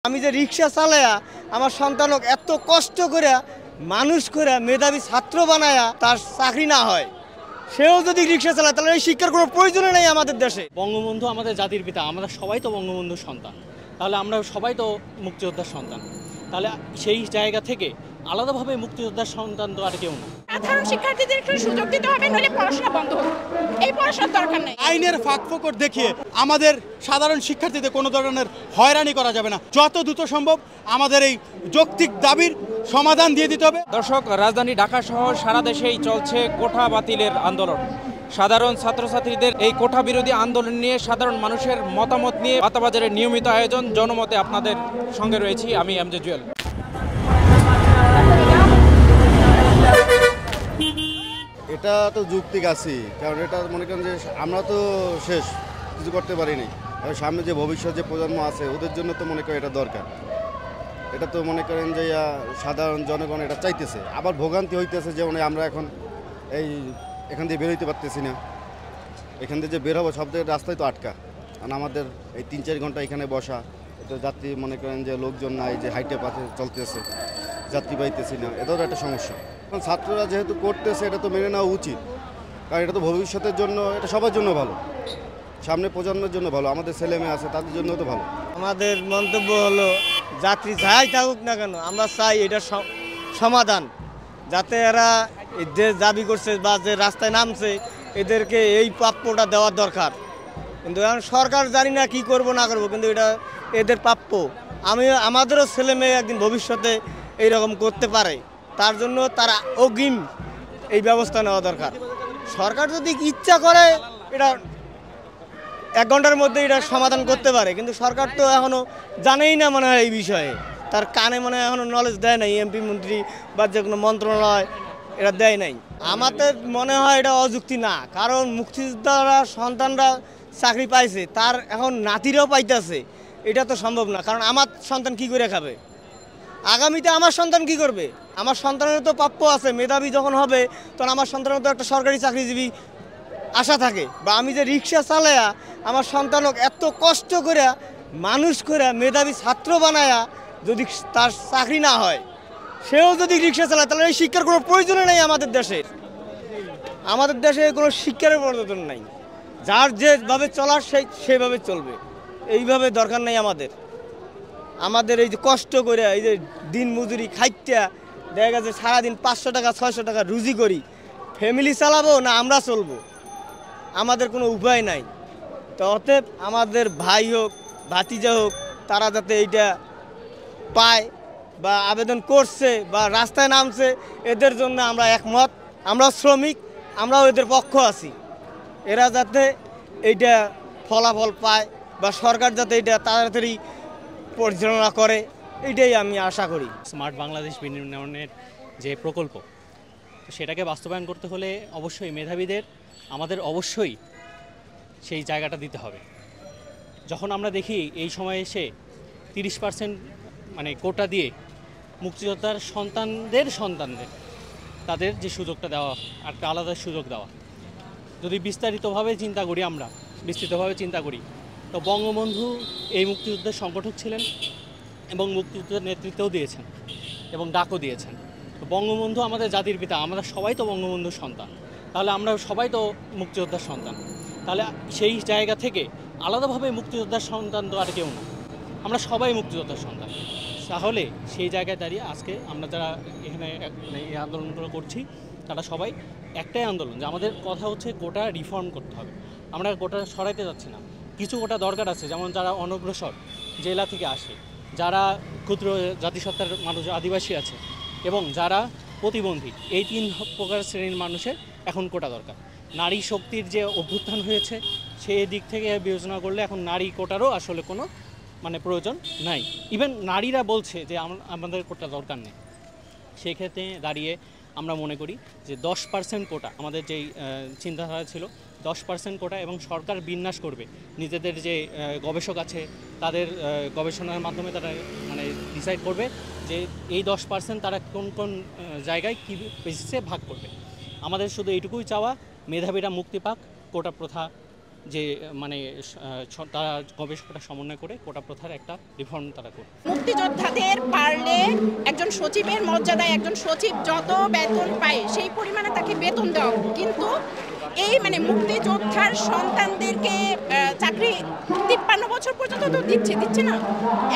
আমি যে রিক্সা চালায়া আমার সন্তানক এত কষ্ট করে মানুষ করে মেধাবী ছাত্র বানায়া তার চাকরি না হয়, সেও যদি রিক্সা চালায় তাহলে এই শিক্ষার কোনো প্রয়োজন নেই আমাদের দেশে। বঙ্গবন্ধু আমাদের জাতির পিতা, আমরা সবাই তো বঙ্গবন্ধুর সন্তান, তাহলে আমরা সবাই তো মুক্তিযোদ্ধার সন্তান। তাহলে সেই জায়গা থেকে আলাদাভাবে মুক্তিযোদ্ধার সন্তান তো আর কেউ না। সাধারণ শিক্ষার্থীদের একটু সুযোগ দিতে হবে, নইলে পড়াশোনা বন্ধ হবে। এই পড়াশোনার দরকার নেই। আইনের ফাঁকফোকর দেখিয়ে আমাদের সাধারণ শিক্ষার্থীদের কোনো ধরনের হয়রানি করা যাবে না। যত দ্রুত সম্ভব আমাদের এই যৌক্তিক দাবির সমাধান দিয়ে দিতে হবে। দর্শক, রাজধানী ঢাকা সহ সারা দেশেই চলছে কোঠা বাতিলের আন্দোলন। সাধারণ ছাত্রছাত্রীদের এই কোঠা বিরোধী আন্দোলন নিয়ে সাধারণ মানুষের মতামত নিয়ে বাতাবাজারের নিয়মিত আয়োজন জনমতে আপনাদের সঙ্গে রয়েছি আমি এমজে জুয়েল। এটা তো যৌক্তিক আছে, কারণ এটা মনে করেন যে আমরা তো শেষ কিছু করতে পারিনি, সামনে যে ভবিষ্যৎ যে প্রজন্ম আছে ওদের জন্য তো মনে করেন এটা দরকার। এটা তো মনে করেন যে সাধারণ জনগণ এটা চাইতেছে, আবার ভোগান্তি হইতেছে, যেমন আমরা এখন এখান দিয়ে বেরোইতে পারতেছি না। এখান দিয়ে যে বের হবো সব জায়গায় রাস্তায় তো আটকা, কারণ আমাদের এই 3-4 ঘন্টা এখানে বসা, তো যাত্রী মনে করেন যে লোকজন নাই, যে হাইটে পাতে চলতেছে, যাত্রী পাইতেছি না, এটাও একটা সমস্যা। এখন ছাত্ররা যেহেতু করতেছে এটা তো মেনে নেওয়া উচিত, কারণ এটা তো ভবিষ্যতের জন্য, এটা সবার জন্য ভালো, সামনে প্রজন্মের জন্য ভালো, আমাদের ছেলে মেয়ে আছে তাদের জন্য তো ভালো। আমাদের মন্তব্য হলো যাত্রী যাই থাকুক না কেন আমরা চাই এটা সমাধান, যাতে এরা যে দাবি করছে বা যে রাস্তায় নামছে এদেরকে এই প্রাপ্যটা দেওয়ার দরকার। কিন্তু এখন সরকার জানি না কি করব না করব, কিন্তু এটা এদের প্রাপ্য। আমাদেরও ছেলে মেয়ে একদিন ভবিষ্যতে এইরকম করতে পারে, তার জন্য তারা অগ্রিম এই ব্যবস্থা নেওয়া দরকার। সরকার যদি ইচ্ছা করে এটা 1 ঘন্টার মধ্যে এটা সমাধান করতে পারে, কিন্তু সরকার তো এখনও জানেই না মনে হয় এই বিষয়ে, তার কানে মনে হয় এখনও নলেজ দেয় নাই, এমপি মন্ত্রী বা যে কোনো মন্ত্রণালয় এটা দেয় নাই। আমাদের মনে হয় এটা অযুক্তি না, কারণ মুক্তিযোদ্ধারা সন্তানরা চাকরি পাইছে, তার এখন নাতিরাও পাইতেছে, এটা তো সম্ভব না। কারণ আমার সন্তান কি করে খাবে, আগামীতে আমার সন্তান কি করবে? আমার সন্তানের তো প্রাপ্য আছে, মেধাবী যখন হবে তখন আমার সন্তানের তো একটা সরকারি চাকরিজীবী আশা থাকে। বা আমি যে রিক্সা চালায়া আমার সন্তানক এত কষ্ট করে মানুষ করে মেধাবী ছাত্র বানায়া যদি তার চাকরি না হয়, সেও যদি রিক্সা চালায় তাহলে এই শিক্ষার কোনো প্রয়োজন নেই আমাদের দেশে। আমাদের দেশে কোনো শিক্ষার প্রয়োজন নাই, যার যেভাবে চলার সেভাবে চলবে, এইভাবে দরকার নেই আমাদের। আমাদের এই যে কষ্ট করে এই যে দিন মজুরি খাইটা দেখা গেছে সারাদিন 500 টাকা 600 টাকা রুজি করি, ফ্যামিলি চালাবো না আমরা চলবো, আমাদের কোনো উপায় নাই। তো অতএব আমাদের ভাই হোক ভাতিজা হোক তারা যাতে এইটা পায় বা আবেদন করছে বা রাস্তায় নামছে, এদের জন্য আমরা একমত। আমরা শ্রমিক, আমরাও এদের পক্ষ আছি। এরা যাতে এইটা ফলাফল পায় বা সরকার যাতে এটা তাড়াতাড়ি পরিচালনা করে, এইটাই আমি আশা করি। স্মার্ট বাংলাদেশ বিনির্মাণের যে প্রকল্প, সেটাকে বাস্তবায়ন করতে হলে অবশ্যই মেধাবীদের আমাদের অবশ্যই সেই জায়গাটা দিতে হবে। যখন আমরা দেখি এই সময় এসে 30% মানে কোটা দিয়ে মুক্তিযোদ্ধার সন্তানদের তাদের যে সুযোগটা দেওয়া, একটা আলাদা সুযোগ দেওয়া, যদি বিস্তারিতভাবে চিন্তা করি তো বঙ্গবন্ধু এই মুক্তিযুদ্ধের সংগঠক ছিলেন এবং মুক্তিযুদ্ধের নেতৃত্বও দিয়েছেন এবং ডাকও দিয়েছেন। তো বঙ্গবন্ধু আমাদের জাতির পিতা, আমরা সবাই তো বঙ্গবন্ধুর সন্তান, তাহলে আমরা সবাই তো মুক্তিযোদ্ধার সন্তান। তাহলে সেই জায়গা থেকে আলাদাভাবে মুক্তিযোদ্ধার সন্তান তো আর কেউ না, আমরা সবাই মুক্তিযোদ্ধার সন্তান। তাহলে সেই জায়গায় দাঁড়িয়ে আজকে আমরা যারা এখানে এই আন্দোলনগুলো করছি তারা সবাই একটাই আন্দোলন, যে আমাদের কথা হচ্ছে কোটা রিফর্ম করতে হবে। আমরা কোটা সরাইতে যাচ্ছি না, কিছু কোটা দরকার আছে, যেমন যারা অনগ্রসর জেলা থেকে আসে, যারা ক্ষুদ্র জাতিসত্তার মানুষ আদিবাসী আছে এবং যারা প্রতিবন্ধী, এই 3 প্রকার শ্রেণীর মানুষের এখন কোটা দরকার। নারী শক্তির যে অভ্যুত্থান হয়েছে সেই দিক থেকে বিবেচনা করলে এখন নারী কোটারও আসলে কোনো প্রয়োজন নাই। ইভেন নারীরা বলছে যে আমাদের কোটা দরকার নেই। সেই ক্ষেত্রে দাঁড়িয়ে আমরা মনে করি যে 10% কোটা, আমাদের যেই চিন্তাধারা ছিল 10% কোটা, এবং সরকার বিন্যাস করবে, নিজেদের যে গবেষক আছে তাদের গবেষণার মাধ্যমে তারা ডিসাইড করবে যে এই 10% তারা কোন কোন জায়গায় কী বেসিসে ভাগ করবে। আমাদের শুধু এইটুকুই চাওয়া, মেধাবীরা মুক্তি পাক, কোটা প্রথা যে মানে তারা গবেষকরা সমন্বয় করে কোটা প্রথার একটা রিফর্ম তারা করবে। মুক্তিযোদ্ধাদের পারলে একজন সচিবের মর্যাদায় একজন সচিব যত বেতন পায় সেই পরিমাণে তাকে বেতন দেওয়া, কিন্তু এই মানে মুক্তিযোদ্ধার সন্তানদেরকে চাকরি 53 বছর পর্যন্ত তো দিচ্ছে না।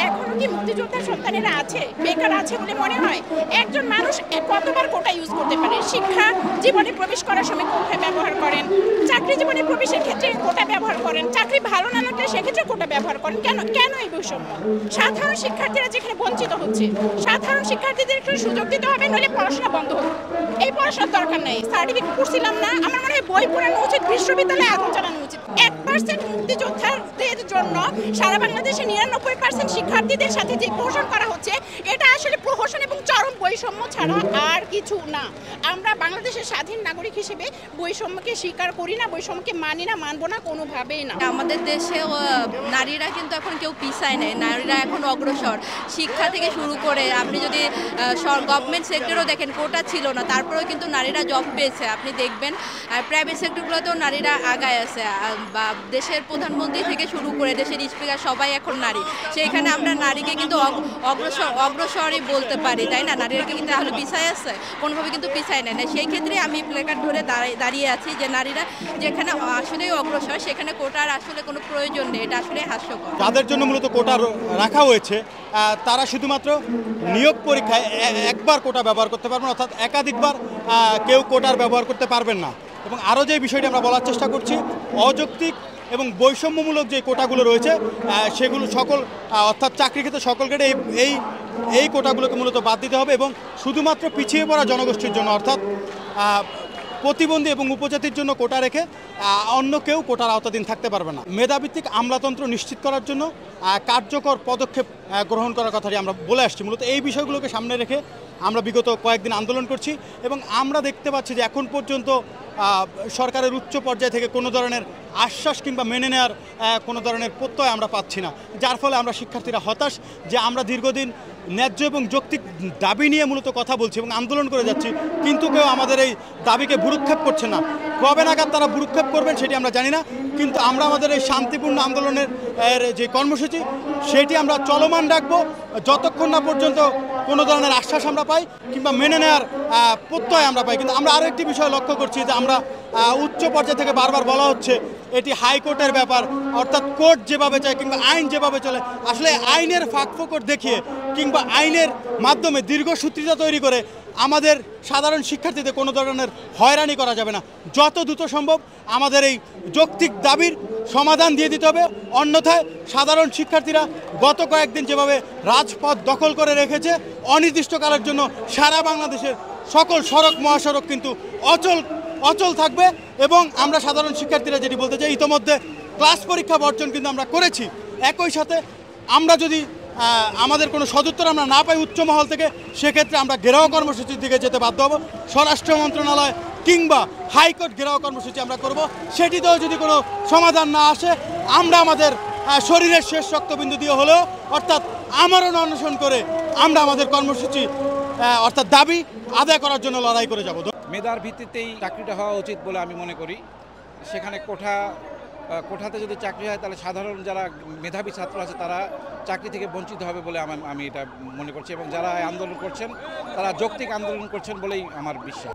এখনো কি মুক্তিযোদ্ধার সন্তানেরা আছে, বেকার আছে বলে মনে হয়? একজন মানুষ কতবার কোটা ইউজ করতে পারে? শিক্ষা জীবনে প্রবেশ করার সময় কোটা ব্যবহার করেন, চাকরি জীবনে প্রবেশের ক্ষেত্রে কোটা ব্যবহার করেন, চাকরি ভালো না লাগলে সেক্ষেত্রে কোটা ব্যবহার করেন। কেন এই বৈষম্য? সাধারণ শিক্ষার্থীরা যেখানে বঞ্চিত হচ্ছে, সাধারণ শিক্ষার্থীদের একটু সুযোগ দিতে হবে, নইলে পড়াশোনা বন্ধ হবে। এই পড়াশোনার দরকার নেই। সার্টিফিকেট পড়ছিলাম না, আমার মনে হয় বই পড়ানো উচিত, বিশ্ববিদ্যালয়ে আগুন চালানো উচিত। 1% মুক্তিযোদ্ধাদের জন্য সারা বাংলাদেশে 99% শিক্ষার্থীদের সাথে যে প্রহসন করা হচ্ছে, এটা আসলে প্রহসন এবং চরম বৈষম্য ছাড়া আর কিছু না। আমরা বাংলাদেশের স্বাধীন নাগরিক হিসেবে বৈষম্যকে স্বীকার করি না, বৈষম্যকে মানি না, মানবো না কোনোভাবেই না। আমাদের দেশে নারীরা কিন্তু এখন কেউ পিছায় নেই, নারীরা এখন অগ্রসর। শিক্ষা থেকে শুরু করে আপনি যদি গভর্নমেন্ট সেক্টরও দেখেন, কোটা ছিল না, তারপরেও কিন্তু নারীরা জব পেয়েছে। আপনি দেখবেন প্রাইভেট সেক্টরগুলোতেও নারীরা আগায় আছে, বা দেশের প্রধানমন্ত্রী থেকে শুরু করে দেশের স্পিকার সবাই এখন নারী। সেইখানে আমরা নারীকে কিন্তু অগ্রসরই বলতে পারি, তাই না? নারীরা কিন্তু তাহলে পিছায় আছে, কোনোভাবে কিন্তু পিছায় নেয় না। সেই ক্ষেত্রে আমি প্লেকার্ড ধরে দাঁড়িয়ে আছি যে নারীরা যেখানে আসলেই অগ্রসর, সেখানে কোটার আসলে কোনো প্রয়োজন নেই। এটা আসলে হাস্যকর। যাদের জন্য মূলত কোটা রাখা হয়েছে তারা শুধুমাত্র নিয়োগ পরীক্ষায় একবার কোটা ব্যবহার করতে পারবেন, অর্থাৎ একাধিকবার কেউ কোটার ব্যবহার করতে পারবেন না। এবং আরও যে বিষয়টি আমরা বলার চেষ্টা করছি, অযৌক্তিক এবং বৈষম্যমূলক যে কোটাগুলো রয়েছে সেগুলো সকল অর্থাৎ চাকরি ক্ষেত্রে সকল গ্রেডে এই কোটাগুলোকে মূলত বাদ দিতে হবে এবং শুধুমাত্র পিছিয়ে পড়া জনগোষ্ঠীর জন্য অর্থাৎ প্রতিবন্ধী এবং উপজাতির জন্য কোটা রেখে অন্য কেউ কোটার আওতাধীন থাকতে পারবে না। মেধাভিত্তিক আমলাতন্ত্র নিশ্চিত করার জন্য কার্যকর পদক্ষেপ গ্রহণ করার কথাটি আমরা বলে আসছি। মূলত এই বিষয়গুলোকে সামনে রেখে আমরা বিগত কয়েকদিন আন্দোলন করছি এবং আমরা দেখতে পাচ্ছি যে এখন পর্যন্ত সরকারের উচ্চ পর্যায় থেকে কোনো ধরনের আশ্বাস কিংবা মেনে নেওয়ার কোনো ধরনের প্রত্যয় আমরা পাচ্ছি না, যার ফলে আমরা শিক্ষার্থীরা হতাশ যে আমরা দীর্ঘদিন ন্যায্য এবং যৌক্তিক দাবি নিয়ে মূলত কথা বলছি এবং আন্দোলন করে যাচ্ছি, কিন্তু কেউ আমাদের এই দাবিকে ভ্রুক্ষেপ করছে না। কবে নাগাদ তারা ভ্রুক্ষেপ করবেন সেটি আমরা জানি না, কিন্তু আমরা আমাদের এই শান্তিপূর্ণ আন্দোলনের যে কর্মসূচি সেটি আমরা চলমান রাখবো যতক্ষণ না পর্যন্ত কোনো ধরনের আশ্বাস আমরা পাই কিংবা মেনে নেওয়ার প্রত্যয় আমরা পাই। কিন্তু আমরা আরও একটি বিষয় লক্ষ্য করছি যে আমরা উচ্চ পর্যায় থেকে বারবার বলা হচ্ছে এটি হাইকোর্টের ব্যাপার, অর্থাৎ কোর্ট যেভাবে চায় কিংবা আইন যেভাবে চলে, আসলে আইনের ফাঁকফোকর দেখিয়ে কিংবা আইনের মাধ্যমে দীর্ঘসূত্রিতা তৈরি করে আমাদের সাধারণ শিক্ষার্থীদের কোনো ধরনের হয়রানি করা যাবে না। যত দ্রুত সম্ভব আমাদের এই যৌক্তিক দাবির সমাধান দিয়ে দিতে হবে, অন্যথায় সাধারণ শিক্ষার্থীরা গত কয়েকদিন যেভাবে রাজপথ দখল করে রেখেছে অনির্দিষ্টকালের জন্য সারা বাংলাদেশের সকল সড়ক মহাসড়ক কিন্তু অচল থাকবে। এবং আমরা সাধারণ শিক্ষার্থীরা যেটি বলতে চাই, ইতোমধ্যে ক্লাস পরীক্ষা বর্জন কিন্তু আমরা করেছি। একই সাথে আমরা যদি আমাদের কোনো সদুত্তর আমরা না পাই উচ্চ মহল থেকে, সেক্ষেত্রে আমরা ঘেরাও কর্মসূচির দিকে যেতে বাধ্য হব। স্বরাষ্ট্র মন্ত্রণালয় কিংবা হাইকোর্ট ঘেরাও কর্মসূচি আমরা করব। সেটিতেও যদি কোনো সমাধান না আসে আমরা আমাদের শরীরের শেষ রক্তবিন্দু দিয়ে হলেও অর্থাৎ আমরণ অনশন করে আমরা আমাদের কর্মসূচি অর্থাৎ দাবি আদায় করার জন্য লড়াই করে যাব। মেধার ভিত্তিতেই চাকরিটা হওয়া উচিত বলে আমি মনে করি। সেখানে কোঠাতে যদি চাকরি হয় তাহলে সাধারণ যারা মেধাবী ছাত্র আছে তারা চাকরি থেকে বঞ্চিত হবে বলে আমি এটা মনে করছি এবং যারা আন্দোলন করছেন তারা যৌক্তিক আন্দোলন করছেন বলেই আমার বিশ্বাস।